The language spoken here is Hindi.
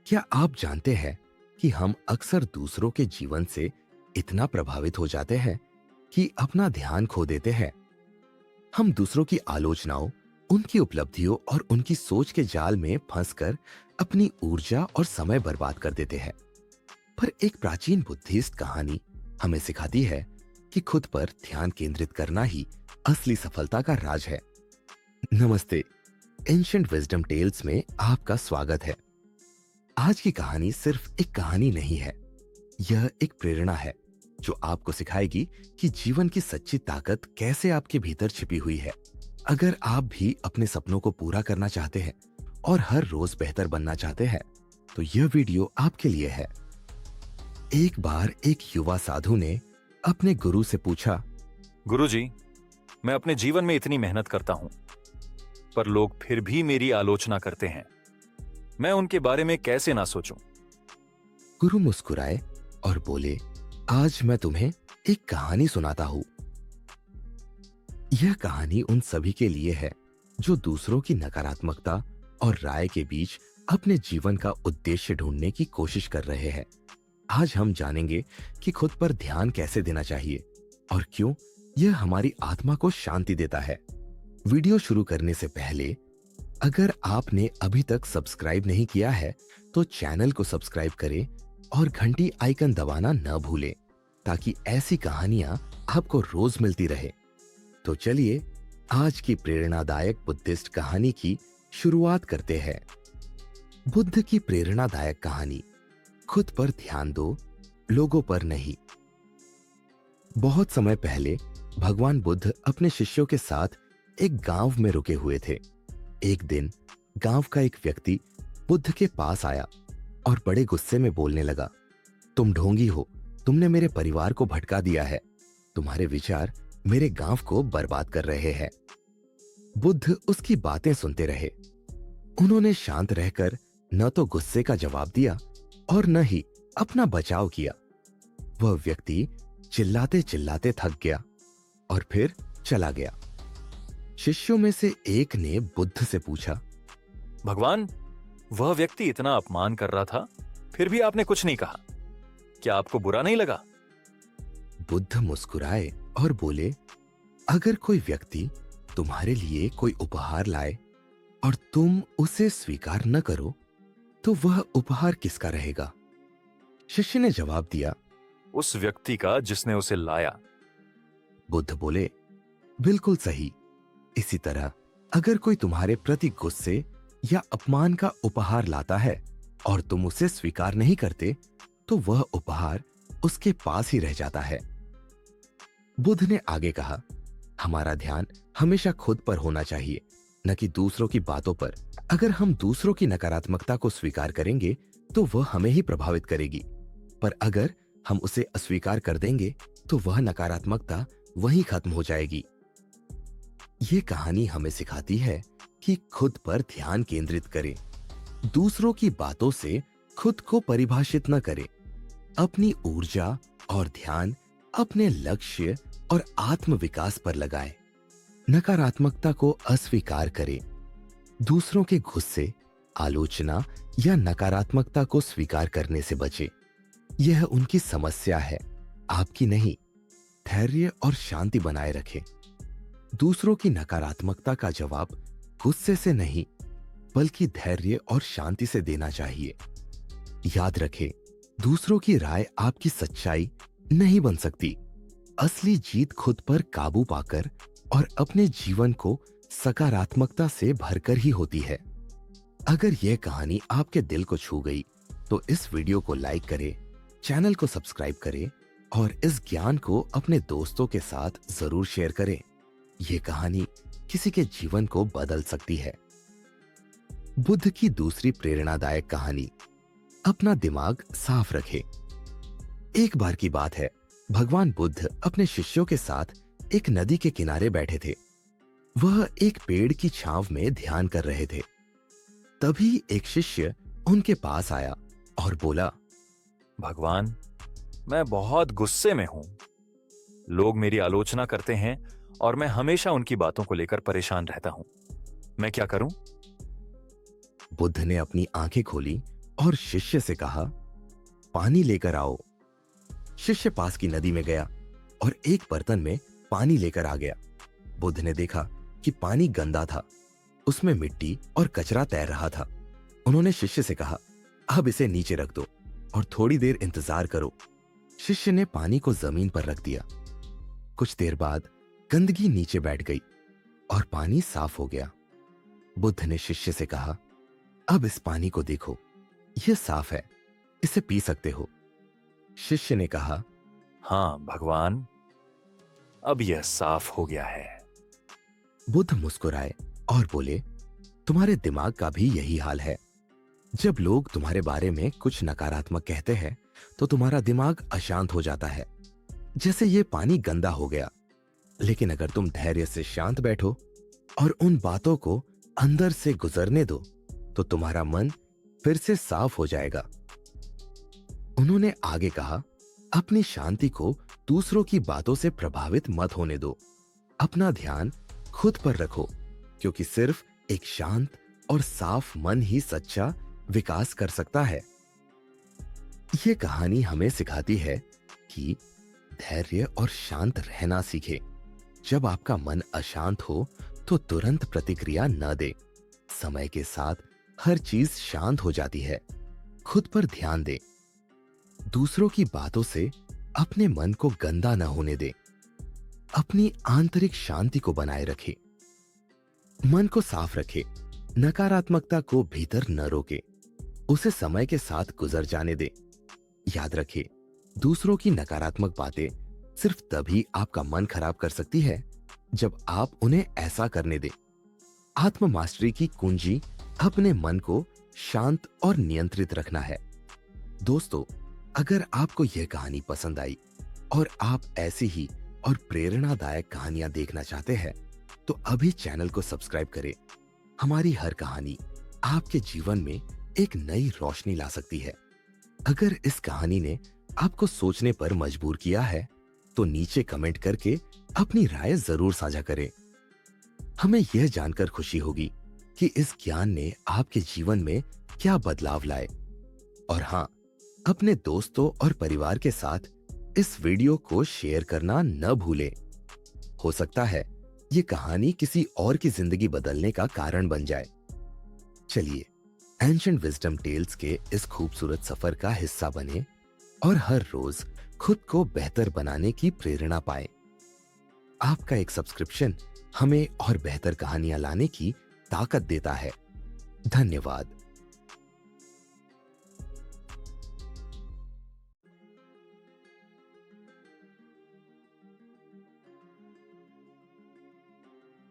क्या आप जानते हैं कि हम अक्सर दूसरों के जीवन से इतना प्रभावित हो जाते हैं कि अपना ध्यान खो देते हैं। हम दूसरों की आलोचनाओं, उनकी उपलब्धियों और उनकी सोच के जाल में फंसकर अपनी ऊर्जा और समय बर्बाद कर देते हैं। पर एक प्राचीन बुद्धिस्ट कहानी हमें सिखाती है कि खुद पर ध्यान केंद्रित करना ही असली सफलता का राज है। नमस्ते, एंशिएंट विजडम टेल्स में आपका स्वागत है। आज की कहानी सिर्फ एक कहानी नहीं है, यह एक प्रेरणा है जो आपको सिखाएगी कि जीवन की सच्ची ताकत कैसे आपके भीतर छिपी हुई है। अगर आप भी अपने सपनों को पूरा करना चाहते हैं और हर रोज बेहतर बनना चाहते हैं, तो यह वीडियो आपके लिए है। एक बार एक युवा साधु ने अपने गुरु से पूछा, गुरुजी, मैं अपने जीवन में इतनी मेहनत करता हूं, पर लोग फिर भी मेरी आलोचना करते हैं। मैं उनके बारे में कैसे ना सोचूं? गुरु मुस्कुराए और बोले, आज मैं तुम्हें एक कहानी सुनाता हूं। यह कहानी उन सभी के लिए है जो दूसरों की नकारात्मकता और राय के बीच अपने जीवन का उद्देश्य ढूंढने की कोशिश कर रहे हैं। आज हम जानेंगे कि खुद पर ध्यान कैसे देना चाहिए और क्यों यह हमारी आत्मा को शांति देता है। वीडियो शुरू करने से पहले अगर आपने अभी तक सब्सक्राइब नहीं किया है तो चैनल को सब्सक्राइब करें और घंटी आइकन दबाना न भूलें ताकि ऐसी कहानियां आपको रोज मिलती रहे। तो चलिए आज की प्रेरणादायक बुद्धिस्ट कहानी की शुरुआत करते हैं। बुद्ध की प्रेरणादायक कहानी, खुद पर ध्यान दो, लोगों पर नहीं। बहुत समय पहले भगवान बुद्ध अपने शिष्यों के साथ एक गांव में रुके हुए थे। एक दिन गांव का एक व्यक्ति बुद्ध के पास आया और बड़े गुस्से में बोलने लगा, तुम ढोंगी हो, तुमने मेरे परिवार को भटका दिया है, तुम्हारे विचार मेरे गांव को बर्बाद कर रहे हैं। बुद्ध उसकी बातें सुनते रहे। उन्होंने शांत रहकर न तो गुस्से का जवाब दिया और न ही अपना बचाव किया। वह व्यक्ति चिल्लाते चिल्लाते थक गया और फिर चला गया। शिष्यों में से एक ने बुद्ध से पूछा, भगवान, वह व्यक्ति इतना अपमान कर रहा था, फिर भी आपने कुछ नहीं कहा। क्या आपको बुरा नहीं लगा? बुद्ध मुस्कुराए और बोले, अगर कोई व्यक्ति तुम्हारे लिए कोई उपहार लाए और तुम उसे स्वीकार न करो तो वह उपहार किसका रहेगा? शिष्य ने जवाब दिया, उस व्यक्ति का जिसने उसे लाया। बुद्ध बोले, बिल्कुल सही। इसी तरह अगर कोई तुम्हारे प्रति गुस्से या अपमान का उपहार लाता है और तुम उसे स्वीकार नहीं करते तो वह उपहार उसके पास ही रह जाता है। बुद्ध ने आगे कहा, हमारा ध्यान हमेशा खुद पर होना चाहिए, न कि दूसरों की बातों पर। अगर हम दूसरों की नकारात्मकता को स्वीकार करेंगे तो वह हमें ही प्रभावित करेगी, पर अगर हम उसे अस्वीकार कर देंगे तो वह नकारात्मकता वहीं खत्म हो जाएगी। ये कहानी हमें सिखाती है कि खुद पर ध्यान केंद्रित करें, दूसरों की बातों से खुद को परिभाषित न करें। अपनी ऊर्जा और ध्यान अपने लक्ष्य और आत्म विकास पर लगाएं। नकारात्मकता को अस्वीकार करें। दूसरों के गुस्से, आलोचना या नकारात्मकता को स्वीकार करने से बचें। यह उनकी समस्या है, आपकी नहीं। धैर्य और शांति बनाए रखें। दूसरों की नकारात्मकता का जवाब गुस्से से नहीं बल्कि धैर्य और शांति से देना चाहिए। याद रखें, दूसरों की राय आपकी सच्चाई नहीं बन सकती। असली जीत खुद पर काबू पाकर और अपने जीवन को सकारात्मकता से भरकर ही होती है। अगर यह कहानी आपके दिल को छू गई तो इस वीडियो को लाइक करें, चैनल को सब्सक्राइब करें और इस ज्ञान को अपने दोस्तों के साथ जरूर शेयर करें। यह कहानी किसी के जीवन को बदल सकती है। बुद्ध की दूसरी प्रेरणादायक कहानी, अपना दिमाग साफ रखें। एक बार की बात है, भगवान बुद्ध अपने शिष्यों के साथ एक नदी के किनारे बैठे थे। वह एक पेड़ की छांव में ध्यान कर रहे थे। तभी एक शिष्य उनके पास आया और बोला, भगवान, मैं बहुत गुस्से में हूं। लोग मेरी आलोचना करते हैं और मैं हमेशा उनकी बातों को लेकर परेशान रहता हूं। मैं क्या करूं? बुद्ध ने अपनी आंखें खोली और शिष्य से कहा, पानी लेकर आओ। शिष्य पास की नदी में गया और एक बर्तन में पानी लेकर आ गया। बुद्ध ने देखा कि पानी गंदा था, उसमें मिट्टी और कचरा तैर रहा था। उन्होंने शिष्य से कहा, अब इसे नीचे रख दो और थोड़ी देर इंतजार करो। शिष्य ने पानी को जमीन पर रख दिया। कुछ देर बाद गंदगी नीचे बैठ गई और पानी साफ हो गया। बुद्ध ने शिष्य से कहा, अब इस पानी को देखो, यह साफ है, इसे पी सकते हो। शिष्य ने कहा, हाँ भगवान, अब यह साफ हो गया है। बुद्ध मुस्कुराए और बोले, तुम्हारे दिमाग का भी यही हाल है। जब लोग तुम्हारे बारे में कुछ नकारात्मक कहते हैं तो तुम्हारा दिमाग अशांत हो जाता है, जैसे ये पानी गंदा हो गया। लेकिन अगर तुम धैर्य से शांत बैठो और उन बातों को अंदर से गुजरने दो तो तुम्हारा मन फिर से साफ हो जाएगा। उन्होंने आगे कहा, अपनी शांति को दूसरों की बातों से प्रभावित मत होने दो। अपना ध्यान खुद पर रखो, क्योंकि सिर्फ एक शांत और साफ मन ही सच्चा विकास कर सकता है। ये कहानी हमें सिखाती है कि धैर्य और शांत रहना सीखे। जब आपका मन अशांत हो तो तुरंत प्रतिक्रिया न दे। समय के साथ हर चीज शांत हो जाती है। खुद पर ध्यान दे। दूसरों की बातों से अपने मन को गंदा न होने दे। अपनी आंतरिक शांति को बनाए रखे। मन को साफ रखे, नकारात्मकता को भीतर न रोके, उसे समय के साथ गुजर जाने दे। याद रखे, दूसरों की नकारात्मक बातें सिर्फ तभी आपका मन खराब कर सकती है जब आप उन्हें ऐसा करने दे। आत्म मास्टरी की कुंजी अपने मन को शांत और नियंत्रित रखना है। दोस्तों, अगर आपको यह कहानी पसंद आई और आप ऐसी ही और प्रेरणादायक कहानियां देखना चाहते हैं तो अभी चैनल को सब्सक्राइब करें। हमारी हर कहानी आपके जीवन में एक नई रोशनी ला सकती है। अगर इस कहानी ने आपको सोचने पर मजबूर किया है तो नीचे कमेंट करके अपनी राय जरूर साझा करें। हमें यह जानकर खुशी होगी कि इस ज्ञान ने आपके जीवन में क्या बदलाव लाए। और हाँ, अपने दोस्तों और परिवार के साथ इस वीडियो को शेयर करना न भूलें। हो सकता है ये कहानी किसी और की जिंदगी बदलने का कारण बन जाए। चलिए, एंशिएंट विजडम टेल्स के इस खूबसूरत सफर का हिस्सा बने और हर रोज खुद को बेहतर बनाने की प्रेरणा पाएं। आपका एक सब्सक्रिप्शन हमें और बेहतर कहानियां लाने की ताकत देता है। धन्यवाद।